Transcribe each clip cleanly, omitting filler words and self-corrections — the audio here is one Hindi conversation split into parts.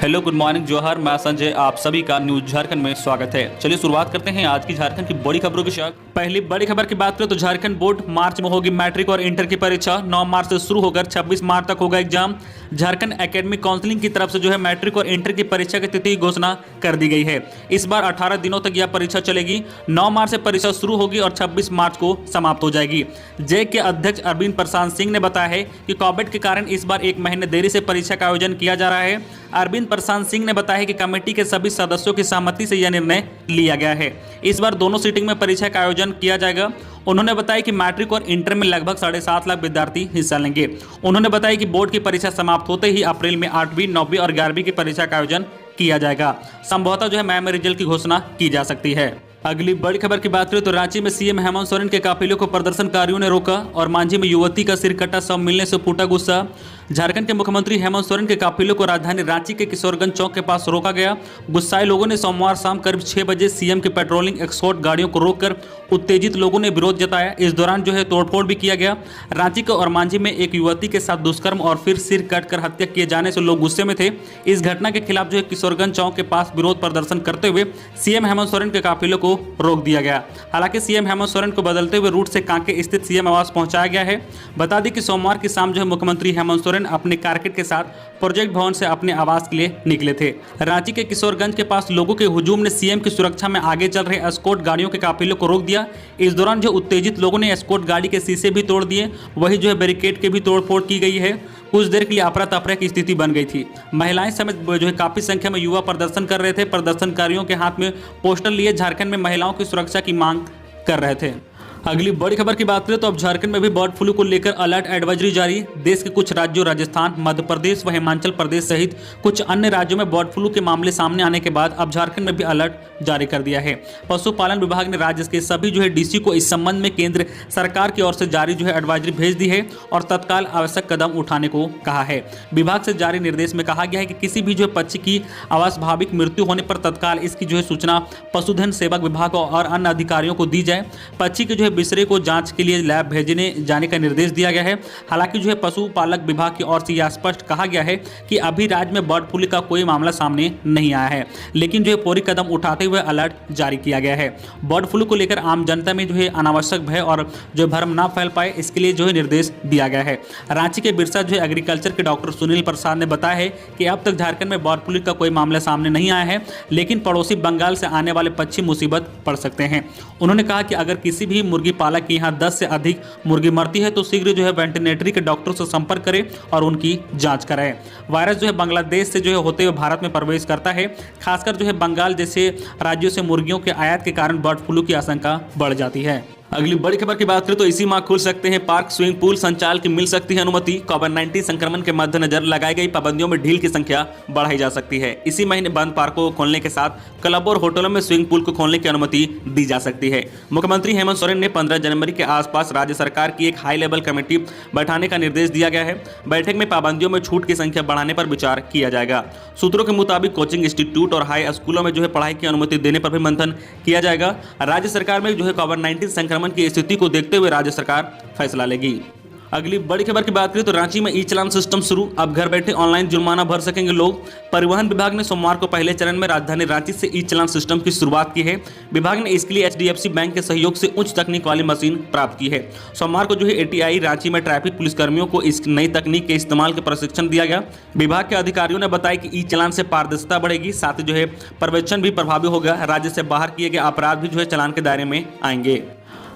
हेलो, गुड मॉर्निंग, जोहर। मैं संजय, आप सभी का न्यूज झारखंड में स्वागत है। चलिए शुरुआत करते हैं आज की झारखंड की बड़ी खबरों के साथ। पहली बड़ी खबर की बात करें तो झारखंड बोर्ड मार्च में होगी मैट्रिक और इंटर की परीक्षा। 9 मार्च से शुरू होकर 26 मार्च तक होगा एग्जाम। झारखंड एकेडमिक काउंसिलिंग की तरफ से जो है मैट्रिक और इंटर की परीक्षा की तिथि घोषणा कर दी गई है। इस बार 18 दिनों तक यह परीक्षा चलेगी। 9 मार्च से परीक्षा शुरू होगी और 26 मार्च को समाप्त हो जाएगी। जे के अध्यक्ष अरविंद प्रसाद सिंह ने बताया है कि कोविड के कारण इस बार 1 महीने देरी से परीक्षा का आयोजन किया जा रहा है। अरविंद प्रसाद सिंह ने बताया कि कमेटी के सभी सदस्यों की सहमति से यह निर्णय लिया गया है। इस बार दोनों सीटिंग में परीक्षा का आयोजन किया जाएगा। उन्होंने बताया कि मैट्रिक और इंटर में लगभग 7.5 लाख विद्यार्थी हिस्सा लेंगे। उन्होंने बताया कि बोर्ड की परीक्षा समाप्त होते ही अप्रैल में 8वीं, 9वीं और 11वीं की परीक्षा का आयोजन किया जाएगा। संभवतः जो है मई में रिजल्ट की घोषणा की जा सकती है। अगली बड़ी खबर की बात करें तो रांची में सीएम हेमंत सोरेन के काफिले को प्रदर्शनकारियों ने रोका और मांझी में युवती का सिर कटा, शव मिलने से फूटा गुस्सा। झारखंड के मुख्यमंत्री हेमंत सोरेन के काफिले को राजधानी रांची के किशोरगंज चौक के पास रोका गया। गुस्साए लोगों ने सोमवार शाम करीब 6 बजे सीएम के पेट्रोलिंग एस्कॉर्ट गाड़ियों को रोककर उत्तेजित लोगों ने विरोध जताया। इस दौरान जो है तोड़फोड़ भी किया गया। रांची के और मांझी में एक युवती के साथ दुष्कर्म और फिर सिर कटकर हत्या किए जाने से लोग गुस्से में थे। इस घटना के खिलाफ जो है किशोरगंज चौक के पास विरोध प्रदर्शन करते हुए सीएम हेमंत सोरेन के काफिले को रोक दिया गया। हालांकि सीएम हेमंत सोरेन को बदलते हुए रूट से कांके स्थित सीएम आवास पहुंचाया गया है। बता दें कि सोमवार की शाम जो है मुख्यमंत्री हेमंत सोरेन अपने कारकेट के साथ प्रोजेक्ट भवन से अपने आवास के लिए निकले थे। रांची के किशोरगंज के पास लोगों के हुजूम ने सीएम की सुरक्षा में आगे चल रहे एस्कॉर्ट गाड़ियों के काफिले को रोक दिया। इस दौरान जो उत्तेजित लोगों ने एस्कॉर्ट गाड़ी के शीशे भी तोड़ दिए, वही जो है बैरिकेड के भी तोड़फोड़ की गई है। कुछ देर के लिए अफरा तफरा की स्थिति बन गई थी। महिलाएं समेत जो है काफी संख्या में युवा प्रदर्शन कर रहे थे। प्रदर्शनकारियों के हाथ में पोस्टर लिए झारखंड में महिलाओं की सुरक्षा की मांग कर रहे थे। अगली बड़ी खबर की बात करें तो अब झारखंड में भी बर्ड फ्लू को लेकर अलर्ट एडवाइजरी जारी। देश के कुछ राज्यों राजस्थान, मध्य प्रदेश व हिमाचल प्रदेश सहित कुछ अन्य राज्यों में बर्ड फ्लू के मामले सामने आने के बाद अब झारखंड में भी अलर्ट जारी कर दिया है। पशुपालन विभाग ने राज्य के सभी जो है डीसी को इस संबंध में केंद्र सरकार की ओर से जारी जो है एडवाइजरी भेज दी है और तत्काल आवश्यक कदम उठाने को कहा है। विभाग से जारी निर्देश में कहा गया है कि किसी भी जो है पक्षी की अवास्वाभाविक मृत्यु होने पर तत्काल इसकी जो है सूचना पशुधन सेवक विभाग और अन्य अधिकारियों को दी जाए। पक्षी के जो है बिसरे को जांच के लिए लैब भेजने जाने का निर्देश दिया गया है। हालांकि जो है पशुपालक विभाग की ओर से यह स्पष्ट कहा गया है कि अभी राज्य में बर्ड फ्लू का कोई मामला सामने नहीं आया है, लेकिन जो है पूरी कदम उठाते हुए अलर्ट जारी किया गया है। बर्ड फ्लू को लेकर आम जनता में जो है अनावश्यक भय और जो भ्रम ना फैल पाए, इसके लिए जो है निर्देश दिया गया है। रांची के बिरसा जो है एग्रीकल्चर के डॉक्टर सुनील प्रसाद ने बताया है कि अब तक झारखंड में बर्ड फ्लू का कोई मामला सामने नहीं आया है, लेकिन पड़ोसी बंगाल से आने वाले पक्षी मुसीबत पड़ सकते हैं। उन्होंने कहा कि अगर किसी भी मुर्गी पालक की यहाँ 10 से अधिक मुर्गी मरती है तो शीघ्र जो है वेटरनरी के डॉक्टर से संपर्क करें और उनकी जांच कराएं। वायरस जो है बांग्लादेश से जो है होते हुए भारत में प्रवेश करता है। खासकर जो है बंगाल जैसे राज्यों से मुर्गियों के आयात के कारण बर्ड फ्लू की आशंका बढ़ जाती है। अगली बड़ी खबर की बात करें तो इसी माह खुल सकते हैं पार्क, स्विमिंग पूल, संचालन की मिल सकती है अनुमति। कोविड-19 संक्रमण के मद्देनजर लगाई गई पाबंदियों में ढील की संख्या बढ़ाई जा सकती है। इसी महीने बंद पार्कों को खोलने के साथ क्लब और होटलों में स्विमिंग पूल को खोलने की अनुमति दी जा सकती है। मुख्यमंत्री हेमंत सोरेन ने 15 जनवरी के आसपास राज्य सरकार की एक हाई लेवल कमेटी बैठाने का निर्देश दिया गया है। बैठक में पाबंदियों में छूट की संख्या बढ़ाने पर विचार किया जाएगा। सूत्रों के मुताबिक कोचिंग इंस्टीट्यूट और हाई स्कूलों में जो है पढ़ाई की अनुमति देने पर भी मंथन किया जाएगा। राज्य सरकार में जो है कोविड-19 संक्रमण की स्थिति को देखते हुए राज्य सरकार फैसला लेगी। अगली बड़ी खबर की बात करें तो रांची में ई चालान सिस्टम शुरू। अब घर बैठे ऑनलाइन जुर्माना भर सकेंगे लोग। परिवहन विभाग ने सोमवार को पहले चरण में राजधानी रांची से ई चालान सिस्टम की शुरुआत की है। विभाग ने इसके लिए एचडीएफसी बैंक के सहयोग से उच्च तकनीक वाली मशीन प्राप्त की है। सोमवार को जो है एटीआई रांची में ट्रैफिक पुलिसकर्मियों को इस नई तकनीक के इस्तेमाल के प्रशिक्षण दिया गया। विभाग के अधिकारियों ने बताया कि ई चालान से पारदर्शिता बढ़ेगी, साथ ही जो है पर्यवेक्षण भी प्रभावी होगा। राज्य से बाहर किए गए अपराध भी जो है चालान के दायरे में आएंगे।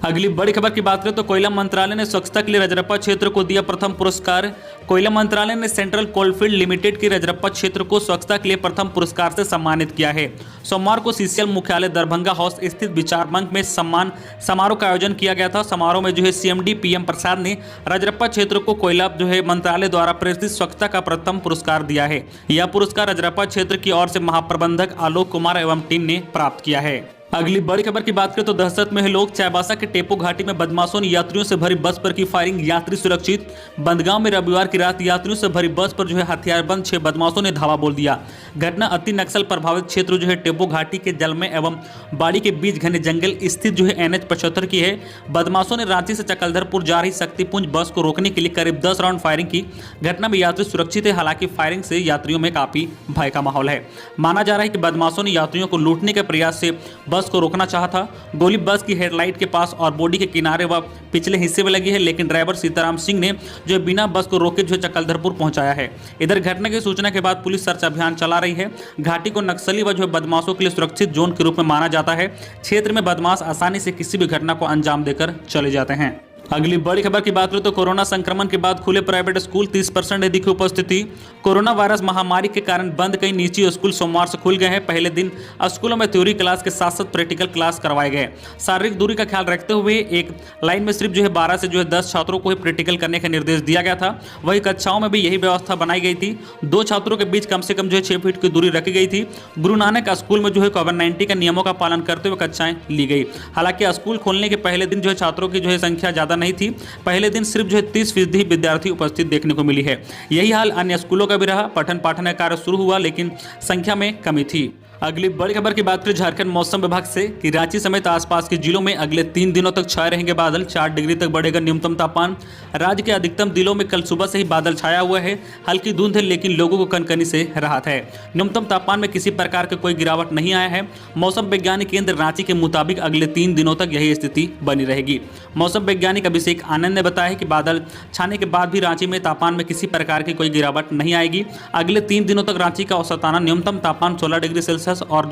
अगली बड़ी खबर की बात करें तो कोयला मंत्रालय ने स्वच्छता के लिए रजरप्पा क्षेत्र को दिया प्रथम पुरस्कार। कोयला मंत्रालय ने सेंट्रल कोलफील्ड लिमिटेड के रजरप्पा क्षेत्र को स्वच्छता के लिए प्रथम पुरस्कार से सम्मानित किया है। सोमवार को सीसीएल मुख्यालय दरभंगा हाउस स्थित विचार मंच में सम्मान समारोह का आयोजन किया गया था। समारोह में जो है सीएमडी पीएम प्रसाद ने रजरप्पा क्षेत्र को कोयला जो है मंत्रालय द्वारा प्रेषित स्वच्छता का प्रथम पुरस्कार दिया है। यह पुरस्कार रजरप्पा क्षेत्र की ओर से महाप्रबंधक आलोक कुमार एवं टीम ने प्राप्त किया है। अगली बड़ी खबर की बात करें तो दहशत में है लोग। चाईबासा के टेपो घाटी में बदमाशों ने यात्रियों से भरी बस पर की फायरिंग, यात्री सुरक्षित। बंदगांव में रविवार की रात यात्रियों से भरी बस पर हथियारबंद 6 बदमाशों ने धावा बोल दिया। घटना अति नक्सल प्रभावित क्षेत्र टेपो घाटी के जलमय एवं बाड़ी के बीच घने जंगल स्थित NH 75 की है। बदमाशों ने रांची से चकलधरपुर जा रही शक्तिपुंज बस को रोकने के लिए करीब 10 राउंड फायरिंग की। घटना में यात्री सुरक्षित है, हालांकि फायरिंग से यात्रियों में काफी भय का माहौल है। माना जा रहा है कि बदमाशों ने यात्रियों को लूटने के प्रयास से बस को रोकना चाहा था। गोली बस की हेडलाइट के पास और बॉडी के किनारे व पिछले हिस्से में लगी है, लेकिन ड्राइवर सीताराम सिंह ने बिना बस को रोके चकलधरपुर पहुंचाया है। इधर घटना की सूचना के बाद पुलिस सर्च अभियान चला रही है। घाटी को नक्सली व बदमाशों के लिए सुरक्षित जोन के रूप में माना जाता है। क्षेत्र में बदमाश आसानी से किसी भी घटना को अंजाम देकर चले जाते हैं। अगली बड़ी खबर की बात करें तो कोरोना संक्रमण के बाद खुले प्राइवेट स्कूल 30% अधिक की उपस्थिति। कोरोना वायरस महामारी के कारण बंद कई निजी स्कूल सोमवार से खुल गए हैं। पहले दिन स्कूलों में थ्योरी क्लास के साथ साथ प्रैक्टिकल क्लास करवाए गए। शारीरिक दूरी का ख्याल रखते हुए एक लाइन में सिर्फ 12 से 10 छात्रों को ही प्रैक्टिकल करने का निर्देश दिया गया था। वही कक्षाओं में भी यही व्यवस्था बनाई गई थी। 2 छात्रों के बीच कम से कम 6 फीट की दूरी रखी गई थी। गुरु नानक स्कूल में कोविड-19 के नियमों का पालन करते हुए कक्षाएं ली गई। हालांकि स्कूल खोलने के पहले दिन छात्रों की संख्या ज्यादा नहीं थी। पहले दिन सिर्फ 30% विद्यार्थी उपस्थित देखने को मिली है। यही हाल अन्य स्कूलों का भी रहा। पठन पाठन का कार्य शुरू हुआ, लेकिन संख्या में कमी थी। अगली बड़ी खबर की बात करें झारखंड मौसम विभाग से कि रांची समेत आसपास के जिलों में अगले 3 दिनों तक छाए रहेंगे बादल। 4 डिग्री तक बढ़ेगा न्यूनतम तापमान। राज्य के अधिकतम जिलों में कल सुबह से ही बादल छाया हुआ है। हल्की धुंध है, लेकिन लोगों को कनकनी से राहत है। न्यूनतम तापमान में किसी प्रकार का कोई गिरावट नहीं आया है। मौसम वैज्ञानिक केंद्र रांची के मुताबिक अगले 3 दिनों तक यही स्थिति बनी रहेगी। मौसम वैज्ञानिक अभिषेक आनंद ने बताया कि बादल छाने के बाद भी रांची में तापमान में किसी प्रकार की कोई गिरावट नहीं आएगी। अगले 3 दिनों तक रांची का औसताना न्यूनतम तापमान 16 डिग्री सेल्सियस और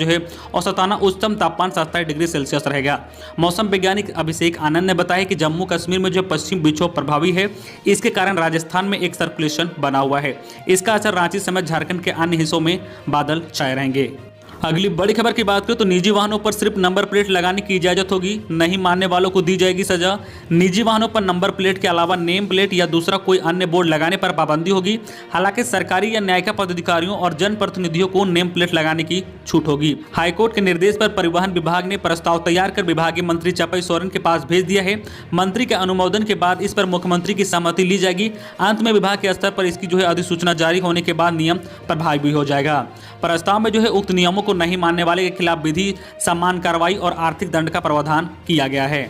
औसताना उच्चतम तापमान 27 डिग्री सेल्सियस रहेगा। मौसम वैज्ञानिक अभिषेक आनंद ने बताया कि जम्मू कश्मीर में पश्चिम विक्षोभ प्रभावी है। इसके कारण राजस्थान में एक सर्कुलेशन बना हुआ है। इसका असर रांची समेत झारखंड के अन्य हिस्सों में बादल छाए रहेंगे। अगली बड़ी खबर की बात करें तो निजी वाहनों पर सिर्फ नंबर प्लेट लगाने की इजाजत होगी, नहीं मानने वालों को दी जाएगी सजा। निजी वाहनों पर नंबर प्लेट के अलावा नेम प्लेट या दूसरा कोई अन्य बोर्ड लगाने पर पाबंदी होगी। हालांकि सरकारी या न्यायिक पदाधिकारियों और जनप्रतिनिधियों को नेम प्लेट लगाने की छूट होगी। हाईकोर्ट के निर्देश पर परिवहन विभाग ने प्रस्ताव तैयार कर विभागीय मंत्री चपई सोरेन के पास भेज दिया है। मंत्री के अनुमोदन के बाद इस पर मुख्यमंत्री की सहमति ली जाएगी। अंत में विभाग के स्तर पर इसकी अधिसूचना जारी होने के बाद नियम प्रभावी भी हो जाएगा। प्रस्ताव में उक्त नियमों को नहीं मानने वाले के खिलाफ विधि सम्मान कार्रवाई और आर्थिक दंड का प्रावधान किया गया है।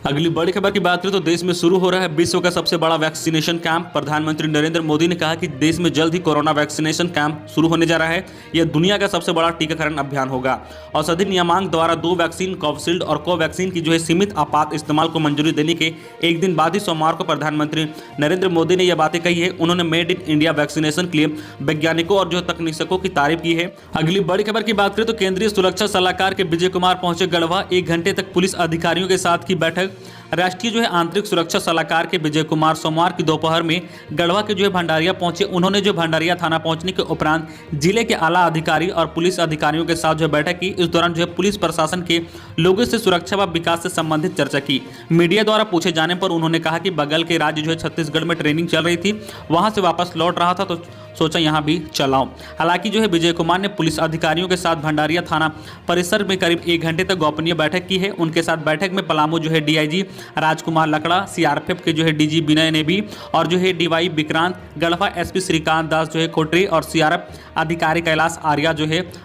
अगली बड़ी खबर की बात करें तो देश में शुरू हो रहा है विश्व का सबसे बड़ा वैक्सीनेशन कैंप। प्रधानमंत्री नरेंद्र मोदी ने कहा कि देश में जल्द ही कोरोना वैक्सीनेशन कैंप शुरू होने जा रहा है। यह दुनिया का सबसे बड़ा टीकाकरण अभियान होगा। औषधि नियामक द्वारा 2 वैक्सीन कोविशील्ड और कोवैक्सीन की सीमित आपात इस्तेमाल को मंजूरी देने के एक दिन बाद ही सोमवार को प्रधानमंत्री नरेंद्र मोदी ने यह बातें कही है। उन्होंने मेड इन इंडिया वैक्सीनेशन के लिए वैज्ञानिकों और तकनीशियों की तारीफ की है। अगली बड़ी खबर की बात करें तो केंद्रीय सुरक्षा सलाहकार के विजय कुमार पहुंचे गढ़वा। 1 घंटे तक पुलिस अधिकारियों के साथ की बैठक। राष्ट्रीय आंतरिक सुरक्षा सलाहकार के विजय कुमार सोमवार की दोपहर में गढ़वा के भंडारिया पहुंचे। उन्होंने भंडारिया थाना पहुंचने के उपरांत जिले के आला अधिकारी और पुलिस अधिकारियों के साथ बैठक की। इस दौरान पुलिस प्रशासन के लोगों से सुरक्षा व विकास से संबंधित चर्चा की। मीडिया द्वारा पूछे जाने पर उन्होंने कहा कि बगल के राज्य छत्तीसगढ़ में ट्रेनिंग चल रही थी, वहां से वापस लौट रहा था तो सोचा यहां भी चलाऊं। हालांकि विजय कुमार ने पुलिस अधिकारियों के साथ भंडारिया थाना परिसर में करीब 1 घंटे तक गोपनीय बैठक की है। उनके साथ बैठक में पलामू डीआईजी राजकुमार लकड़ा, सीआरपीएफ के डीजी विनय ने भी और डीवाई विक्रांत, गढ़वा एसपी श्रीकांत दास कोटरी और सीआरपीएफ अधिकारी कैलाश आर्या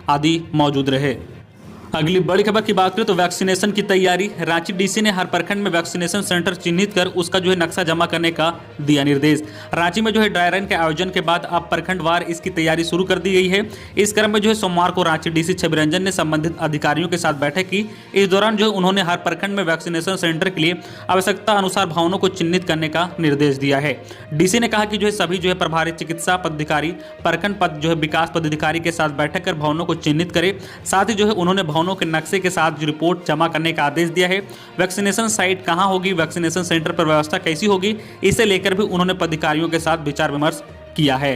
आदि मौजूद रहे। अगली बड़ी खबर की बात करें तो वैक्सीनेशन की तैयारी। रांची डीसी ने हर प्रखंड में वैक्सीनेशन सेंटर चिन्हित कर उसका नक्शा जमा करने का दिया निर्देश। रांची में ड्राई रन के आयोजन के बाद अब प्रखंडवार इसकी तैयारी शुरू कर दी गई है। इस क्रम में सोमवार को रांची डीसी छवि रंजन ने संबंधित अधिकारियों के साथ बैठक की। इस दौरान उन्होंने हर प्रखंड में वैक्सीनेशन सेंटर के लिए आवश्यकता अनुसार भवनों को चिन्हित करने का निर्देश दिया है। डीसी ने कहा कि सभी प्रभारी चिकित्सा पदाधिकारी प्रखंड पद विकास पदाधिकारी के साथ बैठक कर भवनों को चिन्हित करे। साथ ही उन्होंने भवनों के नक्शे के साथ रिपोर्ट जमा करने का आदेश दिया है। वैक्सीनेशन साइट कहां होगी, वैक्सीनेशन सेंटर पर व्यवस्था कैसी होगी, इसे लेकर भी उन्होंने पदाधिकारियों के साथ विचार विमर्श किया है।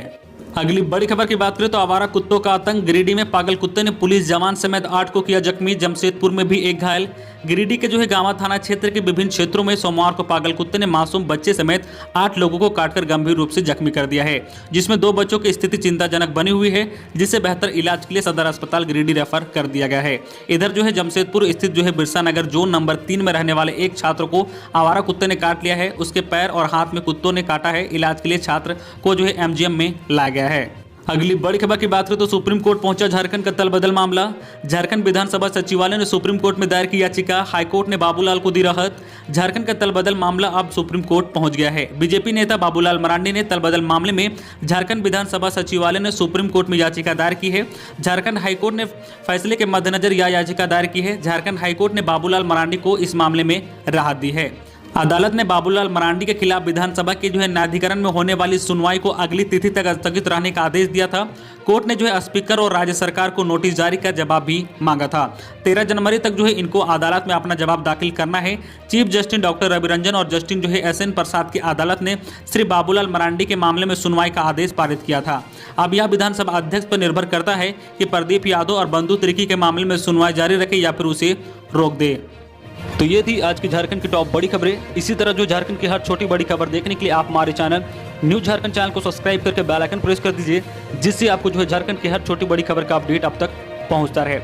अगली बड़ी खबर की बात करें तो आवारा कुत्तों का आतंक। गिरिडीह में पागल कुत्ते ने पुलिस जवान समेत 8 को किया जख्मी। जमशेदपुर में भी एक घायल। गिरिडीह के गांवा थाना क्षेत्र के विभिन्न क्षेत्रों में सोमवार को पागल कुत्ते ने मासूम बच्चे समेत 8 लोगों को काटकर गंभीर रूप से जख्मी कर दिया है, जिसमें 2 बच्चों की स्थिति चिंताजनक बनी हुई है, जिसे बेहतर इलाज के लिए सदर अस्पताल गिरिडीह रेफर कर दिया गया है। इधर जमशेदपुर स्थित बिरसा नगर जोन नंबर 3 में रहने वाले एक छात्र को आवारा कुत्ते ने काट लिया है। उसके पैर और हाथ में कुत्तों ने काटा है। इलाज के लिए छात्र को एमजीएम में लाया गया है। अगली बड़ी खबर की बात करें तो सुप्रीम कोर्ट पहुंचा झारखंड का तलबदल मामला। झारखंड विधानसभा सचिवालय ने सुप्रीम कोर्ट में दायर की याचिका। हाईकोर्ट ने बाबूलाल को दी राहत। झारखंड का तलबदल मामला अब सुप्रीम कोर्ट पहुंच गया है। बीजेपी नेता बाबूलाल मरांडी ने तलबदल मामले में झारखंड विधानसभा सचिवालय ने सुप्रीम कोर्ट में याचिका दायर की है। झारखंड हाईकोर्ट ने फैसले के मद्देनजर यह याचिका दायर की है। झारखंड हाईकोर्ट ने बाबूलाल मरांडी को इस मामले में राहत दी है। अदालत ने बाबूलाल मरांडी के खिलाफ विधानसभा के न्यायाधिकरण में होने वाली सुनवाई को अगली तिथि तक स्थगित रहने का आदेश दिया था। कोर्ट ने स्पीकर और राज्य सरकार को नोटिस जारी कर जवाब भी मांगा था। 13 जनवरी तक इनको अदालत में अपना जवाब दाखिल करना है। Chief justice doctor Ravi Ranjan और जस्टिस एसएन प्रसाद की अदालत ने श्री बाबूलाल मरांडी के मामले में सुनवाई का आदेश पारित किया था। अब यह विधानसभा अध्यक्ष पर निर्भर करता है कि प्रदीप यादव और बंधु तिर्की के मामले में सुनवाई जारी रखे या फिर उसे रोक दे। तो ये थी आज की झारखंड की टॉप बड़ी खबरें। इसी तरह झारखंड की हर छोटी बड़ी खबर देखने के लिए आप हमारे चैनल न्यूज़ झारखंड चैनल को सब्सक्राइब करके बेल आइकन प्रेस कर दीजिए, जिससे आपको झारखंड की हर छोटी बड़ी खबर का अपडेट अब तक पहुंचता रहे।